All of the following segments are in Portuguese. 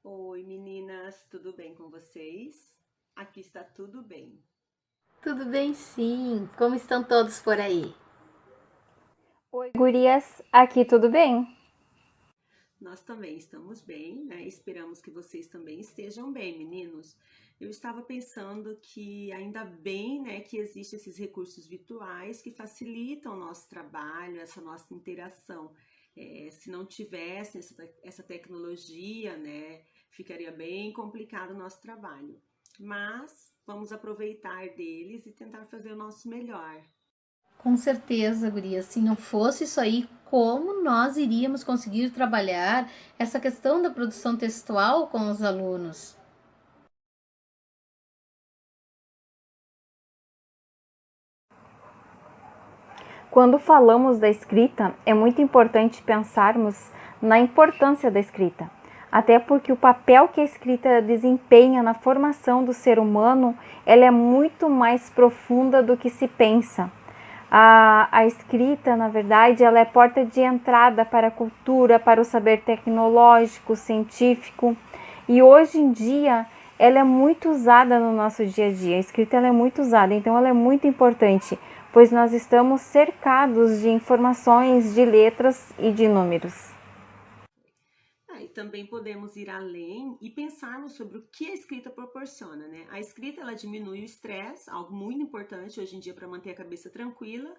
Oi, meninas, tudo bem com vocês? Aqui está tudo bem. Tudo bem, sim. Como estão todos por aí? Oi, gurias, aqui tudo bem? Nós também estamos bem, né? Esperamos que vocês também estejam bem, meninos. Eu estava pensando que ainda bem, né, que existem esses recursos virtuais que facilitam o nosso trabalho, essa nossa interação. Se não tivesse essa tecnologia, né, ficaria bem complicado o nosso trabalho. Mas vamos aproveitar deles e tentar fazer o nosso melhor. Com certeza, guria. Se não fosse isso aí, como nós iríamos conseguir trabalhar essa questão da produção textual com os alunos? Quando falamos da escrita, é muito importante pensarmos na importância da escrita, até porque o papel que a escrita desempenha na formação do ser humano, ela é muito mais profunda do que se pensa. A escrita, na verdade, ela é porta de entrada para a cultura, para o saber tecnológico, científico, e hoje em dia ela é muito usada no nosso dia a dia. A escrita ela é muito usada, então ela é muito importante, pois nós estamos cercados de informações, de letras e de números. E também podemos ir além e pensarmos sobre o que a escrita proporciona, né? A escrita ela diminui o estresse, algo muito importante hoje em dia para manter a cabeça tranquila.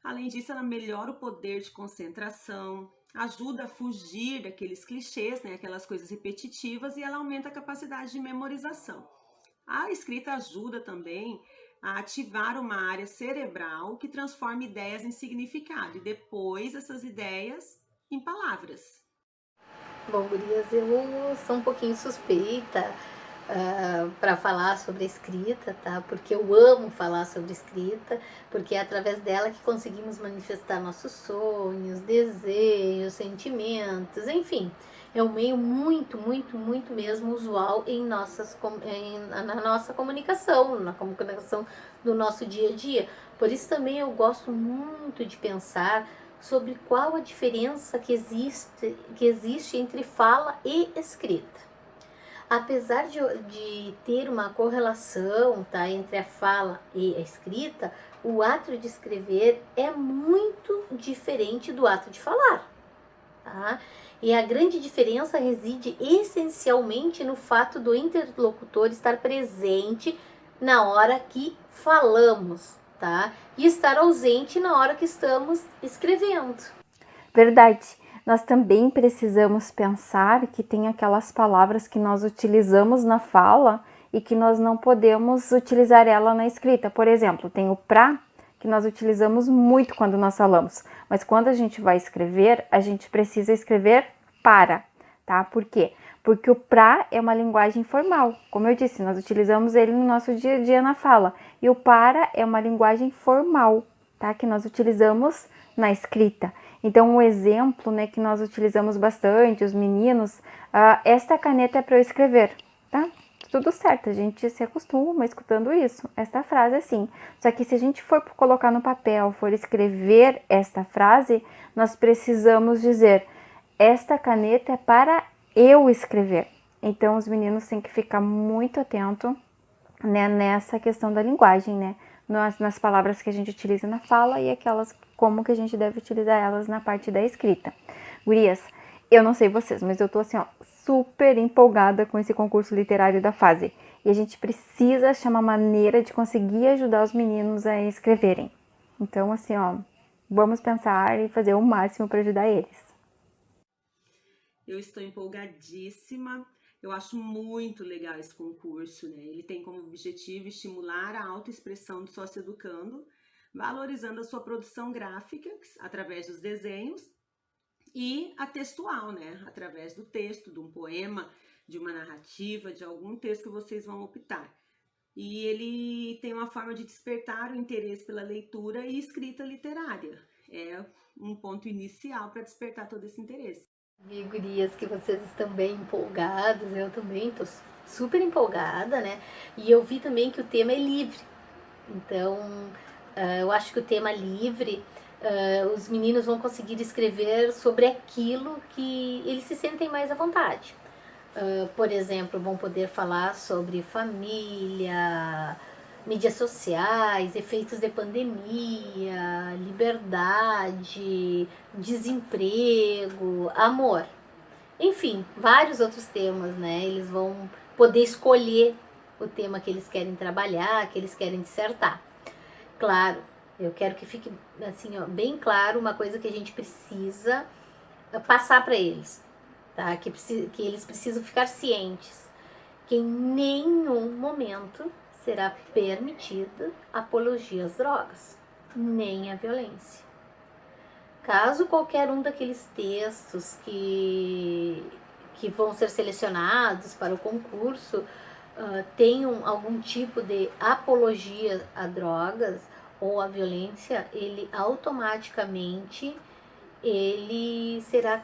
Além disso, ela melhora o poder de concentração, ajuda a fugir daqueles clichês, né? Aquelas coisas repetitivas e ela aumenta a capacidade de memorização. A escrita ajuda também a ativar uma área cerebral que transforma ideias em significado e depois essas ideias em palavras. Bom, gurias, eu sou um pouquinho suspeita para falar sobre a escrita, tá? Porque eu amo falar sobre escrita, porque é através dela que conseguimos manifestar nossos sonhos, desejos, sentimentos, enfim. É um meio muito, muito, muito mesmo usual na nossa comunicação, na comunicação do nosso dia a dia. Por isso também eu gosto muito de pensar sobre qual a diferença que existe entre fala e escrita. Apesar de ter uma correlação, tá, entre a fala e a escrita, o ato de escrever é muito diferente do ato de falar. Tá? E a grande diferença reside essencialmente no fato do interlocutor estar presente na hora que falamos, tá? E estar ausente na hora que estamos escrevendo. Verdade. Nós também precisamos pensar que tem aquelas palavras que nós utilizamos na fala e que nós não podemos utilizar ela na escrita. Por exemplo, tem o pra, que nós utilizamos muito quando nós falamos, mas quando a gente vai escrever, a gente precisa escrever para, tá? Por quê? Porque o pra é uma linguagem formal. Como eu disse, nós utilizamos ele no nosso dia a dia na fala. E o para é uma linguagem formal, tá? Que nós utilizamos na escrita. Então, um exemplo, né, que nós utilizamos bastante, os meninos, esta caneta é para eu escrever, tá? Tudo certo, a gente se acostuma escutando isso, esta frase assim. Só que se a gente for colocar no papel, for escrever esta frase, nós precisamos dizer, esta caneta é para eu escrever. Então, os meninos têm que ficar muito atento, né, nessa questão da linguagem, né? Nas palavras que a gente utiliza na fala e aquelas como que a gente deve utilizar elas na parte da escrita. Gurias, eu não sei vocês, mas eu tô assim, ó, super empolgada com esse concurso literário da fase. E a gente precisa achar uma maneira de conseguir ajudar os meninos a escreverem. Então, assim, ó, vamos pensar e fazer o máximo para ajudar eles. Eu estou empolgadíssima. Eu acho muito legal esse concurso, né? Ele tem como objetivo estimular a autoexpressão do sócio-educando, valorizando a sua produção gráfica através dos desenhos e a textual, né? Através do texto, de um poema, de uma narrativa, de algum texto que vocês vão optar. E ele tem uma forma de despertar o interesse pela leitura e escrita literária. É um ponto inicial para despertar todo esse interesse. Vi, gurias, que vocês estão bem empolgadas, eu também estou super empolgada, né? E eu vi também que o tema é livre. Então, eu acho que o tema livre, os meninos vão conseguir escrever sobre aquilo que eles se sentem mais à vontade. Por exemplo, vão poder falar sobre família, mídias sociais, efeitos de pandemia, liberdade, desemprego, amor. Enfim, vários outros temas, né? Eles vão poder escolher o tema que eles querem trabalhar, que eles querem dissertar. Claro, eu quero que fique assim, ó, bem claro uma coisa que a gente precisa passar para eles, tá? Que eles precisam ficar cientes que em nenhum momento será permitida apologia às drogas, nem à violência. Caso qualquer um daqueles textos que vão ser selecionados para o concurso tenham algum tipo de apologia a drogas ou a violência, ele automaticamente ele será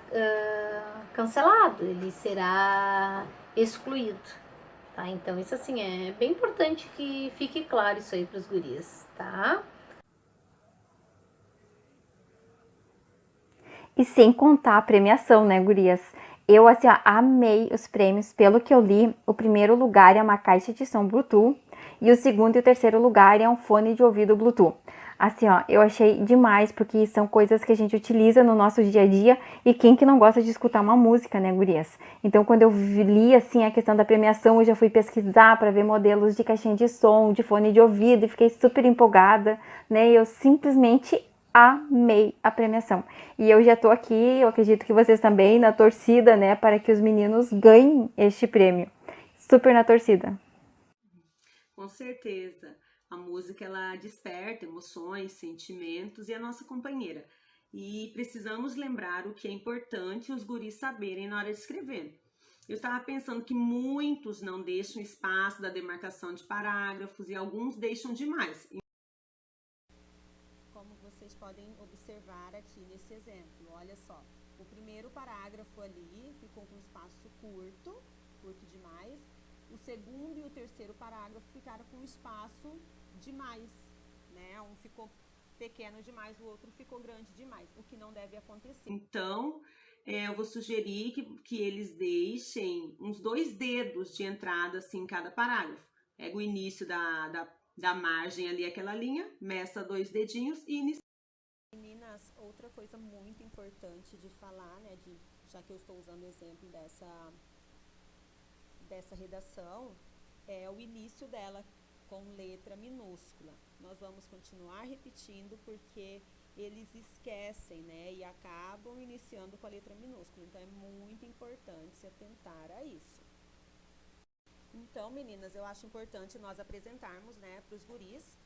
cancelado, ele será excluído. Tá? Então isso assim é bem importante que fique claro isso aí para os guris, tá? E sem contar a premiação, né, gurias? Eu, assim, ó, amei os prêmios. Pelo que eu li, o primeiro lugar é uma caixa de som Bluetooth e o segundo e o terceiro lugar é um fone de ouvido Bluetooth. Assim, ó, eu achei demais, porque são coisas que a gente utiliza no nosso dia a dia e quem que não gosta de escutar uma música, né, gurias? Então, quando eu li, assim, a questão da premiação, eu já fui pesquisar para ver modelos de caixinha de som, de fone de ouvido e fiquei super empolgada, né? Eu simplesmente amei a premiação. E eu já tô aqui, eu acredito que vocês também, na torcida, né, para que os meninos ganhem este prêmio. Super na torcida. Com certeza. A música, ela desperta emoções, sentimentos e é a nossa companheira. E precisamos lembrar o que é importante os guris saberem na hora de escrever. Eu estava pensando que muitos não deixam espaço da demarcação de parágrafos e alguns deixam demais. Como vocês podem observar aqui nesse exemplo, olha só, o primeiro parágrafo ali ficou com espaço curto demais, o segundo e o terceiro parágrafo ficaram com espaço demais, né? Um ficou pequeno demais, o outro ficou grande demais, o que não deve acontecer. Então, eu vou sugerir que eles deixem uns 2 dedos de entrada assim em cada parágrafo. Pega o início da margem ali, aquela linha, meça 2 dedinhos e inicia. Meninas, outra coisa muito importante de falar, né, já que eu estou usando o exemplo dessa redação, é o início dela com letra minúscula. Nós vamos continuar repetindo porque eles esquecem, né, e acabam iniciando com a letra minúscula. Então é muito importante se atentar a isso. Então, meninas, eu acho importante nós apresentarmos, né, para os guris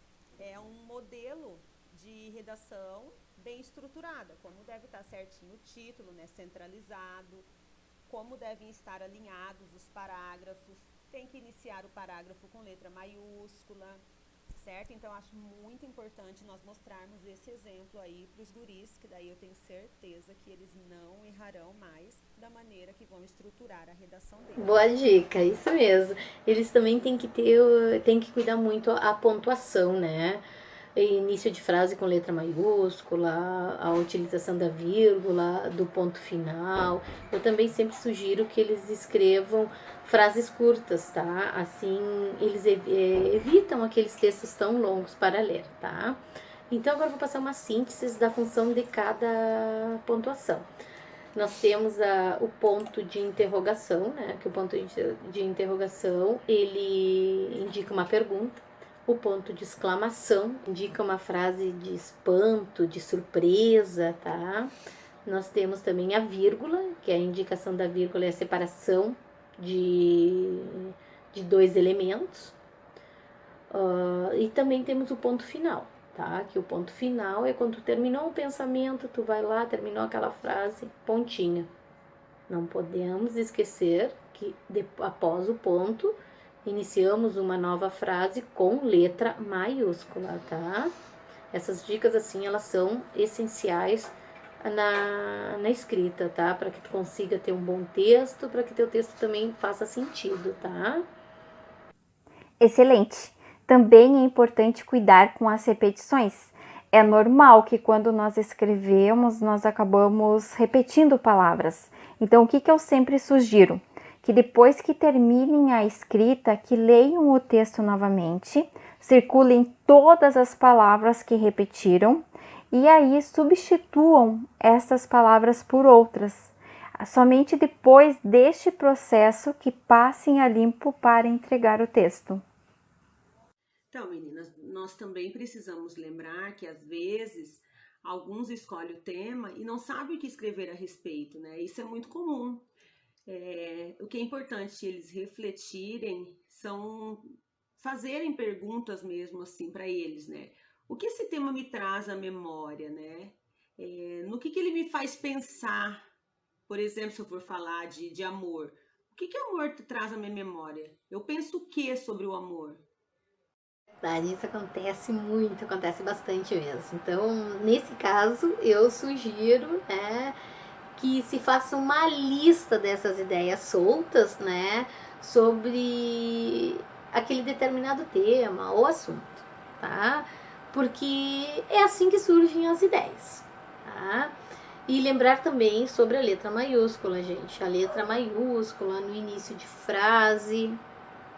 um modelo de redação bem estruturada, como deve estar certinho o título, né, centralizado, como devem estar alinhados os parágrafos, tem que iniciar o parágrafo com letra maiúscula, certo? Então, acho muito importante nós mostrarmos esse exemplo aí para os guris, que daí eu tenho certeza que eles não errarão mais da maneira que vão estruturar a redação deles. Boa dica, isso mesmo. Eles também têm que cuidar muito a pontuação, né? Início de frase com letra maiúscula, a utilização da vírgula, do ponto final. Eu também sempre sugiro que eles escrevam frases curtas, tá? Assim, eles evitam aqueles textos tão longos para ler, tá? Então, agora eu vou passar uma síntese da função de cada pontuação. Nós temos o ponto de interrogação, né? Que o ponto de interrogação, ele indica uma pergunta. O ponto de exclamação indica uma frase de espanto, de surpresa, tá? Nós temos também a vírgula, que a indicação da vírgula é a separação de 2 elementos. E também temos o ponto final, tá? Que o ponto final é quando tu terminou um pensamento, tu vai lá, terminou aquela frase, pontinha. Não podemos esquecer que após o ponto, iniciamos uma nova frase com letra maiúscula, tá? Essas dicas, assim, elas são essenciais na escrita, tá? Para que tu consiga ter um bom texto, para que teu texto também faça sentido, tá? Excelente! Também é importante cuidar com as repetições. É normal que quando nós escrevemos, nós acabamos repetindo palavras. Então, o que eu sempre sugiro? que depois que terminem a escrita, que leiam o texto novamente, circulem todas as palavras que repetiram e aí substituam essas palavras por outras. Somente depois deste processo que passem a limpo para entregar o texto. Então, meninas, nós também precisamos lembrar que às vezes alguns escolhem o tema e não sabem o que escrever a respeito, né? Isso é muito comum. O que é importante eles refletirem são fazerem perguntas mesmo assim para eles, né? O que esse tema me traz à memória, né? No que ele me faz pensar? Por exemplo, se eu for falar de amor, o que o amor traz à minha memória? Eu penso o que sobre o amor? Isso acontece muito, acontece bastante mesmo. Então, nesse caso, eu sugiro, né, que se faça uma lista dessas ideias soltas, né, sobre aquele determinado tema ou assunto, tá? Porque é assim que surgem as ideias, tá? E lembrar também sobre a letra maiúscula, gente. A letra maiúscula no início de frase,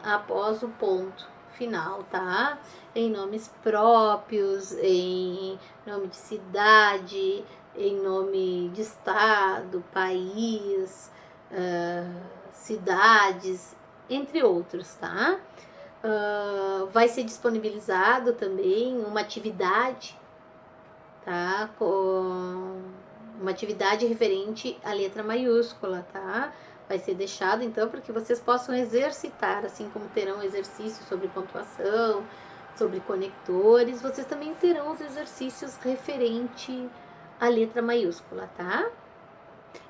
após o ponto final, tá? Em nomes próprios, em nome de cidade, em nome de estado, país, cidades, entre outros, tá? Vai ser disponibilizado também uma atividade, tá? Com uma atividade referente à letra maiúscula, tá? Vai ser deixado, então, para que vocês possam exercitar, assim como terão exercícios sobre pontuação, sobre conectores, vocês também terão os exercícios referente à letra maiúscula, tá?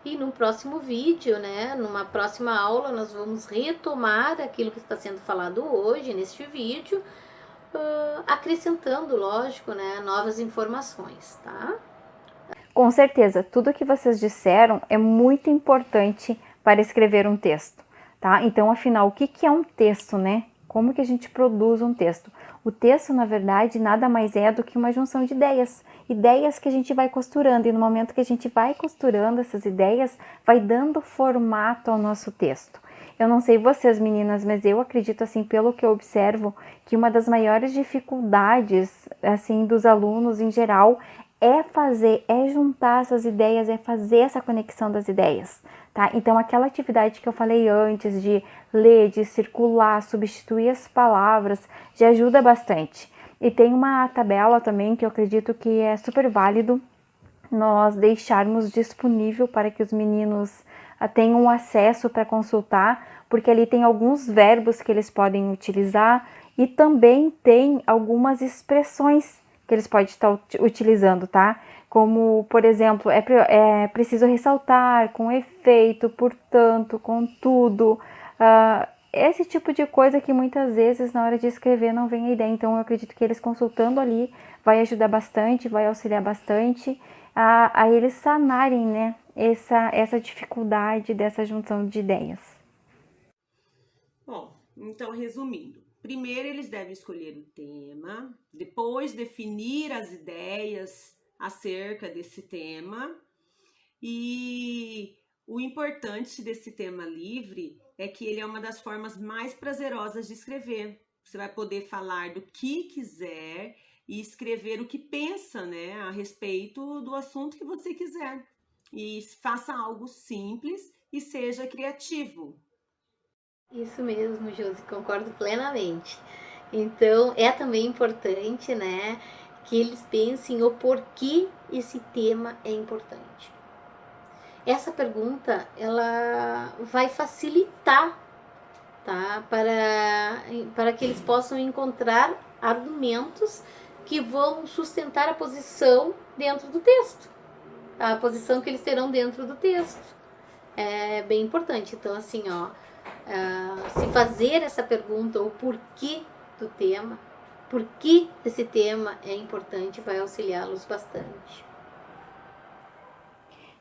E no próximo vídeo, né, numa próxima aula, nós vamos retomar aquilo que está sendo falado hoje, neste vídeo, acrescentando, lógico, né, novas informações, tá? Com certeza, tudo que vocês disseram é muito importante para escrever um texto, tá? Então, afinal, o que é um texto, né? Como que a gente produz um texto? O texto, na verdade, nada mais é do que uma junção de ideias. Ideias que a gente vai costurando, e no momento que a gente vai costurando essas ideias, vai dando formato ao nosso texto. Eu não sei vocês, meninas, mas eu acredito, assim, pelo que eu observo, que uma das maiores dificuldades, assim, dos alunos em geral é juntar essas ideias, é fazer essa conexão das ideias, tá? Então, aquela atividade que eu falei antes de ler, de circular, substituir as palavras, já ajuda bastante. E tem uma tabela também que eu acredito que é super válido nós deixarmos disponível para que os meninos tenham acesso para consultar, porque ali tem alguns verbos que eles podem utilizar e também tem algumas expressões que eles podem estar utilizando, tá? Como, por exemplo, é preciso ressaltar, com efeito, portanto, contudo, esse tipo de coisa que muitas vezes na hora de escrever não vem a ideia. Então eu acredito que eles consultando ali vai ajudar bastante, vai auxiliar bastante a eles sanarem, né, essa dificuldade dessa junção de ideias. Bom, então resumindo, primeiro eles devem escolher o tema, depois definir as ideias acerca desse tema, e o importante desse tema livre é que ele é uma das formas mais prazerosas de escrever. Você vai poder falar do que quiser e escrever o que pensa, né, a respeito do assunto que você quiser. E faça algo simples e seja criativo. Isso mesmo, Josi, concordo plenamente. Então, é também importante, né, que eles pensem o porquê esse tema é importante. Essa pergunta, ela vai facilitar, tá, para que eles possam encontrar argumentos que vão sustentar a posição dentro do texto, a posição que eles terão dentro do texto. É bem importante. Então, assim, se fazer essa pergunta, o porquê do tema, por que esse tema é importante, vai auxiliá-los bastante.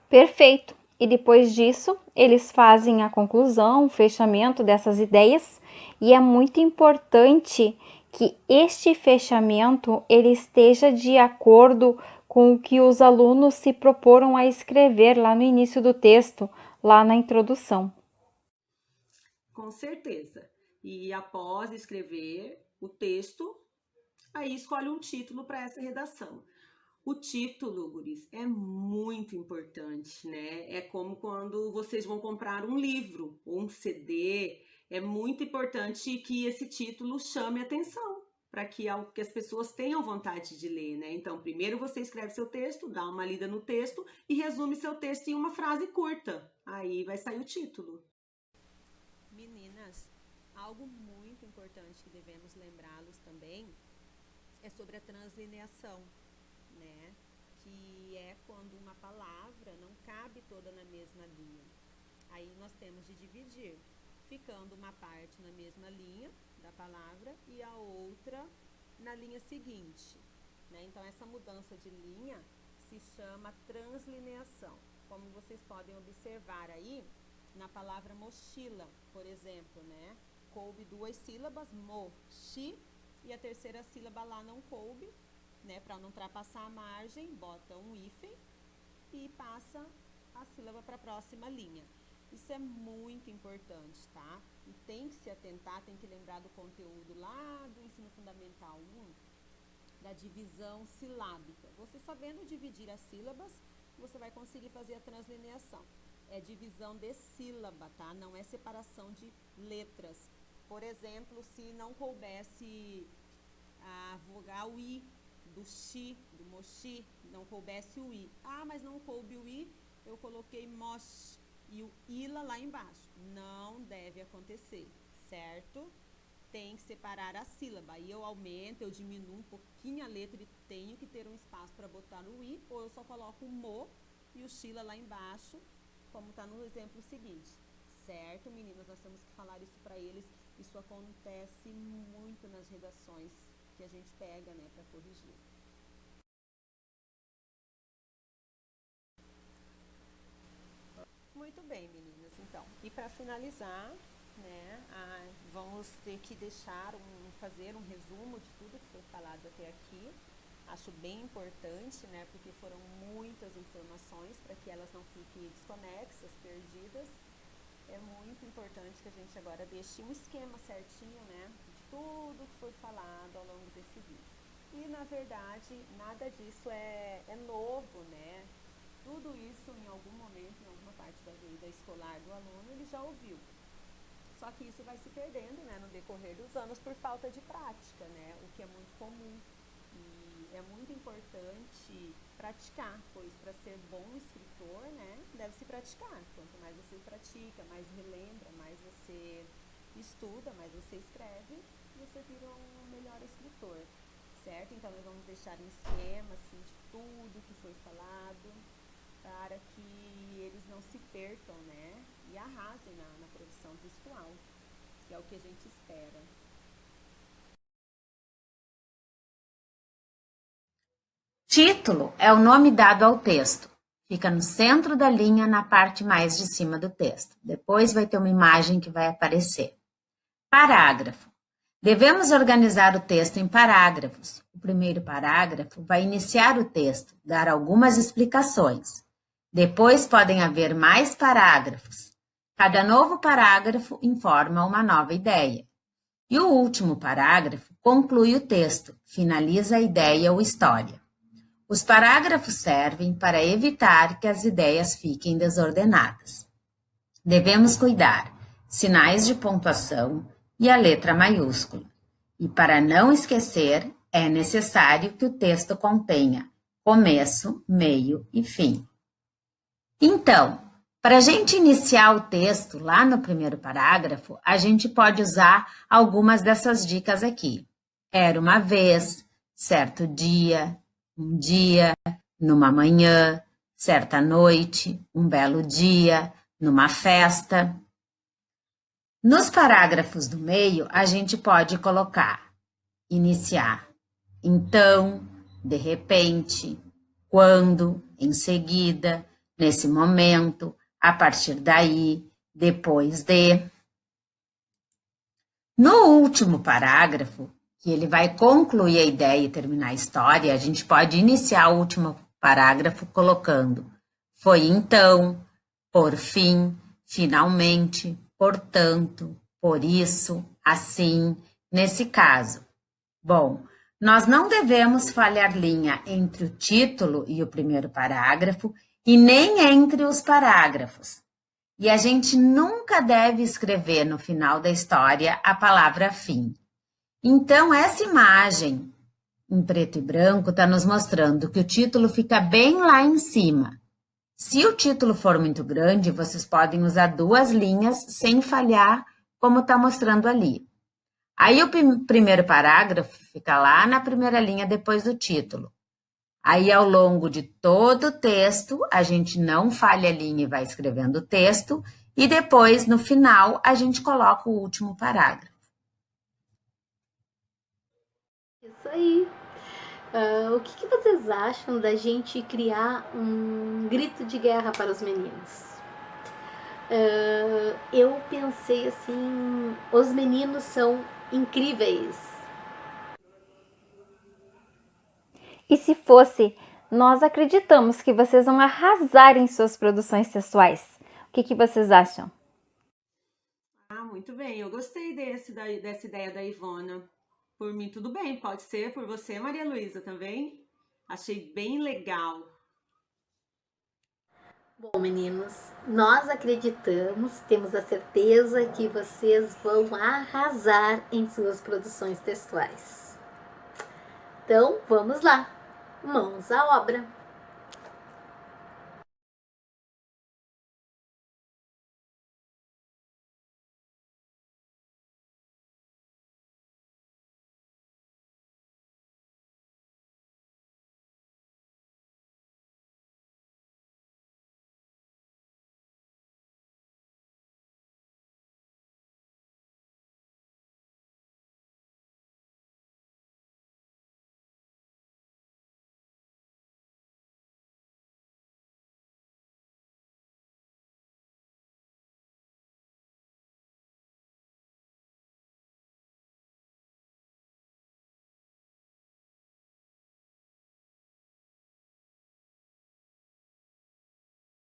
Perfeito. E depois disso, eles fazem a conclusão, o fechamento dessas ideias, e é muito importante que este fechamento ele esteja de acordo com o que os alunos se proporam a escrever lá no início do texto, lá na introdução. Com certeza. E após escrever o texto, aí escolhe um título para essa redação. O título, guris, é muito importante, né? É como quando vocês vão comprar um livro ou um CD. É muito importante que esse título chame atenção, para que as pessoas tenham vontade de ler, né? Então, primeiro você escreve seu texto, dá uma lida no texto e resume seu texto em uma frase curta. Aí vai sair o título. Meninas, algo muito importante que devemos lembrá-los também é sobre a translineação, né? Que é quando uma palavra não cabe toda na mesma linha. Aí nós temos de dividir, ficando uma parte na mesma linha da palavra e a outra na linha seguinte, né? Então essa mudança de linha se chama translineação. Como vocês podem observar aí na palavra mochila, por exemplo, né? Coube 2 sílabas, mo-chi, e a terceira sílaba lá não coube, né? Para não ultrapassar a margem, bota um hífen e passa a sílaba para a próxima linha. Isso é muito importante, tá? E tem que se atentar, tem que lembrar do conteúdo lá do ensino fundamental 1, da divisão silábica. Você sabendo dividir as sílabas, você vai conseguir fazer a translineação. É divisão de sílaba, tá? Não é separação de letras. Por exemplo, se não coubesse a vogal I do chi, do mochi, não coubesse o I. Ah, mas não coube o I, eu coloquei mosh e o ila lá embaixo. Não deve acontecer, certo? Tem que separar a sílaba. Aí eu aumento, eu diminuo um pouquinho a letra e tenho que ter um espaço para botar no I, ou eu só coloco o mo e o shila lá embaixo, como está no exemplo seguinte. Certo, meninas? Nós temos que falar isso para eles. Isso acontece muito nas redações que a gente pega, né, para corrigir. Muito bem, meninas, então. E para finalizar, né, vamos ter que fazer um resumo de tudo que foi falado até aqui. Acho bem importante, né, porque foram muitas informações para que elas não fiquem desconexas, perdidas. É muito importante que a gente agora deixe um esquema certinho, né, de tudo que foi falado ao longo desse vídeo. E, na verdade, nada disso é novo, né? Tudo isso, em algum momento, em alguma parte da vida escolar do aluno, ele já ouviu. Só que isso vai se perdendo, né, no decorrer dos anos por falta de prática, né, o que é muito comum. E é muito importante praticar, pois para ser bom escritor, né, deve-se praticar. Quanto mais você pratica, mais relembra, mais você estuda, mais você escreve, você vira um melhor escritor, certo? Então nós vamos deixar um esquema assim, de tudo que foi falado, para que eles não se percam, né, e arrasem na profissão textual, que é o que a gente espera. Título é o nome dado ao texto. Fica no centro da linha, na parte mais de cima do texto. Depois vai ter uma imagem que vai aparecer. Parágrafo. Devemos organizar o texto em parágrafos. O primeiro parágrafo vai iniciar o texto, dar algumas explicações. Depois podem haver mais parágrafos. Cada novo parágrafo informa uma nova ideia. E o último parágrafo conclui o texto, finaliza a ideia ou história. Os parágrafos servem para evitar que as ideias fiquem desordenadas. Devemos cuidar, sinais de pontuação e a letra maiúscula. E para não esquecer, é necessário que o texto contenha começo, meio e fim. Então, para a gente iniciar o texto lá no primeiro parágrafo, a gente pode usar algumas dessas dicas aqui. Era uma vez, certo dia, um dia, numa manhã, certa noite, um belo dia, numa festa. Nos parágrafos do meio, a gente pode colocar, iniciar, então, de repente, quando, em seguida, nesse momento, a partir daí, depois de. No último parágrafo, que ele vai concluir a ideia e terminar a história, a gente pode iniciar o último parágrafo colocando foi então, por fim, finalmente, portanto, por isso, assim, nesse caso. Bom, nós não devemos falhar linha entre o título e o primeiro parágrafo e nem entre os parágrafos. E a gente nunca deve escrever no final da história a palavra fim. Então, essa imagem em preto e branco está nos mostrando que o título fica bem lá em cima. Se o título for muito grande, vocês podem usar 2 linhas sem falhar, como está mostrando ali. Aí o primeiro parágrafo fica lá na primeira linha depois do título. Aí, ao longo de todo o texto, a gente não falha a linha e vai escrevendo o texto, e depois, no final, a gente coloca o último parágrafo. Isso aí. O que vocês acham da gente criar um grito de guerra para os meninos? Eu pensei assim, os meninos são incríveis. E se fosse, nós acreditamos que vocês vão arrasar em suas produções textuais. O que vocês acham? Muito bem, eu gostei dessa ideia da Ivona. Por mim, tudo bem, pode ser por você, Maria Luísa, também. Achei bem legal. Bom, meninos, nós acreditamos, temos a certeza que vocês vão arrasar em suas produções textuais. Então, vamos lá, mãos à obra!